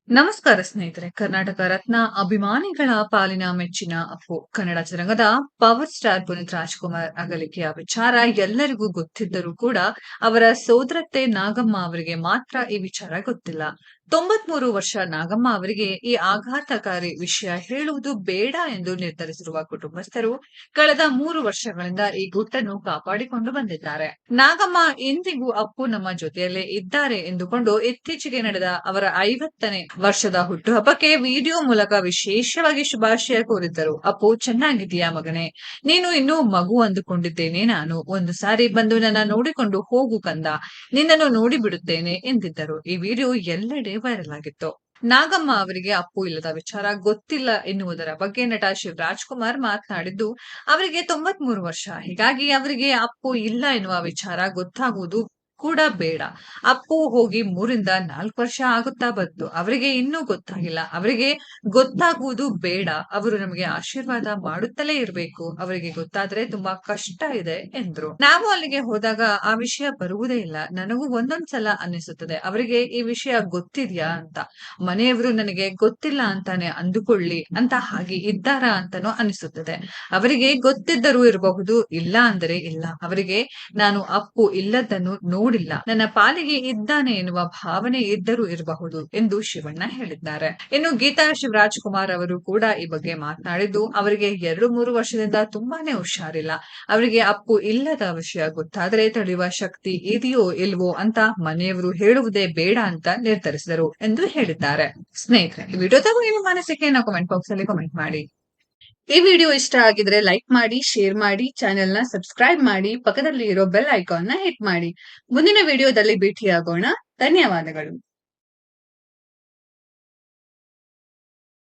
ನಮಸ್ಕಾರ ಸ್ನೇಹಿತರೆ. ಕರ್ನಾಟಕ ರತ್ನ ಅಭಿಮಾನಿಗಳ ಪಾಲಿನ ಮೆಚ್ಚಿನ ಅಪ್ಪು. ಕನ್ನಡ ಚಿತ್ರರಂಗದ ಪವರ್ ಸ್ಟಾರ್ ಪುನೀತ್ ರಾಜ್‌ಕುಮಾರ್ ಅಗಲಿಕೆಯ ವಿಚಾರ ಎಲ್ಲರಿಗೂ ಗೊತ್ತಿದ್ದರೂ ಕೂಡ ಅವರ ಸೋದರತ್ತೆ ನಾಗಮ್ಮ ಅವರಿಗೆ ಮಾತ್ರ ಈ ವಿಚಾರ ಗೊತ್ತಿಲ್ಲ. 93 ವರ್ಷ ನಾಗಮ್ಮ ಅವರಿಗೆ ಈ ಆಘಾತಕಾರಿ ವಿಷಯ ಹೇಳುವುದು ಬೇಡ ಎಂದು ನಿರ್ಧರಿಸಿರುವ ಕುಟುಂಬಸ್ಥರು ಕಳೆದ 3 ವರ್ಷಗಳಿಂದ ಈ ಗುಟ್ಟನ್ನು ಕಾಪಾಡಿಕೊಂಡು ಬಂದಿದ್ದಾರೆ. ನಾಗಮ್ಮ ಇಂದಿಗೂ ಅಪ್ಪು ನಮ್ಮ ಜೊತೆಯಲ್ಲೇ ಇದ್ದಾರೆ ಎಂದುಕೊಂಡು ಇತ್ತೀಚೆಗೆ ನಡೆದ ಅವರ 50ನೇ ವರ್ಷದ ಹುಟ್ಟುಹಬ್ಬಕ್ಕೆ ವಿಡಿಯೋ ಮೂಲಕ ವಿಶೇಷವಾಗಿ ಶುಭಾಶಯ ಕೋರಿದ್ದರು. ಅಪ್ಪು, ಚೆನ್ನಾಗಿದ್ದೀಯಾ ಮಗನೇ? ನೀನು ಇನ್ನೂ ಮಗು ಅಂದುಕೊಂಡಿದ್ದೇನೆ ನಾನು. ಒಂದು ಸಾರಿ ಬಂದು ನನ್ನ ನೋಡಿಕೊಂಡು ಹೋಗು ಕಂದ. ನಿನ್ನನ್ನು ನೋಡಿ ಬಿಡುತ್ತೇನೆ ಎಂದಿದ್ದರು. ಈ ವಿಡಿಯೋ ಎಲ್ಲೆಡೆ ವೈರಲ್ ಆಗಿತ್ತು. ನಾಗಮ್ಮ ಅವರಿಗೆ ಅಪ್ಪು ಇಲ್ಲದ ವಿಚಾರ ಗೊತ್ತಿಲ್ಲ ಎನ್ನುವುದರ ಬಗ್ಗೆ ನಟ ಶಿವರಾಜ್‌ಕುಮಾರ್ ಮಾತನಾಡಿದ್ದು, ಅವರಿಗೆ 93 ವರ್ಷ. ಹೀಗಾಗಿ ಅವರಿಗೆ ಅಪ್ಪು ಇಲ್ಲ ಎನ್ನುವ ವಿಚಾರ ಗೊತ್ತಾಗುವುದು ಕೂಡ ಬೇಡ. ಅಪ್ಪು ಹೋಗಿ 3ರಿಂದ 4 ವರ್ಷ ಆಗುತ್ತಾ ಬಂತು. ಅವರಿಗೆ ಇನ್ನೂ ಗೊತ್ತಾಗಿಲ್ಲ. ಅವರಿಗೆ ಗೊತ್ತಾಗುವುದು ಬೇಡ. ಅವರು ನಮಗೆ ಆಶೀರ್ವಾದ ಮಾಡುತ್ತಲೇ ಇರಬೇಕು. ಅವರಿಗೆ ಗೊತ್ತಾದ್ರೆ ತುಂಬಾ ಕಷ್ಟ ಇದೆ ಎಂದ್ರು. ನಾವು ಅಲ್ಲಿಗೆ ಹೋದಾಗ ಆ ವಿಷಯ ಬರುವುದೇ ಇಲ್ಲ. ನನಗೂ ಒಂದೊಂದ್ಸಲ ಅನ್ನಿಸುತ್ತದೆ, ಅವರಿಗೆ ಈ ವಿಷಯ ಗೊತ್ತಿದ್ಯಾ ಅಂತ. ಮನೆಯವರು ನನಗೆ ಗೊತ್ತಿಲ್ಲ ಅಂತಾನೆ ಅಂದುಕೊಳ್ಳಿ ಅಂತ ಹಾಗೆ ಇದ್ದಾರಾ ಅಂತಾನೂ ಅನಿಸುತ್ತದೆ. ಅವರಿಗೆ ಗೊತ್ತಿದ್ದರೂ ಇರಬಹುದು, ಇಲ್ಲ ಅಂದರೆ ಇಲ್ಲ. ಅವರಿಗೆ ನಾನು ಅಪ್ಪು ಇಲ್ಲದನ್ನು ನೋಡಿಲ್ಲ, ನನ್ನ ಪಾಲಿಗೆ ಇದ್ದಾನೆ ಎನ್ನುವ ಭಾವನೆ ಇದ್ದರೂ ಇರಬಹುದು ಎಂದು ಶಿವಣ್ಣ ಹೇಳಿದ್ದಾರೆ. ಇನ್ನು ಗೀತಾ ಶಿವರಾಜ್‌ಕುಮಾರ್ ಅವರು ಕೂಡ ಈ ಬಗ್ಗೆ ಮಾತನಾಡಿದ್ದು, ಅವರಿಗೆ 2-3 ವರ್ಷದಿಂದ ತುಂಬಾನೇ ಹುಷಾರಿಲ್ಲ. ಅವರಿಗೆ ಅಪ್ಪು ಇಲ್ಲದ ವಿಷಯ ಗೊತ್ತಾದರೆ ತಡೆಯುವ ಶಕ್ತಿ ಇದೆಯೋ ಇಲ್ವೋ ಅಂತ ಮನೆಯವರು ಹೇಳುವುದೇ ಬೇಡ ಅಂತ ನಿರ್ಧರಿಸಿದರು ಎಂದು ಹೇಳಿದ್ದಾರೆ. ಸ್ನೇಹಿತರೆ, ಈ ವಿಡಿಯೋದ ನಿಮ್ಮ ಅನಿಸಿಕೆಯನ್ನು ಕಾಮೆಂಟ್ ಬಾಕ್ಸ್ ಅಲ್ಲಿ ಕಾಮೆಂಟ್ ಮಾಡಿ. ಈ ವಿಡಿಯೋ ಇಷ್ಟ ಆಗಿದ್ರೆ ಲೈಕ್ ಮಾಡಿ, ಶೇರ್ ಮಾಡಿ, ಚಾನೆಲ್ ನ ಸಬ್ಸ್ಕ್ರೈಬ್ ಮಾಡಿ, ಪಕ್ಕದಲ್ಲಿ ಇರೋ ಬೆಲ್ ಐಕಾನ್ ನ ಹಿಟ್ ಮಾಡಿ. ಮುಂದಿನ ವಿಡಿಯೋದಲ್ಲಿ ಭೇಟಿಯಾಗೋಣ. ಧನ್ಯವಾದಗಳು.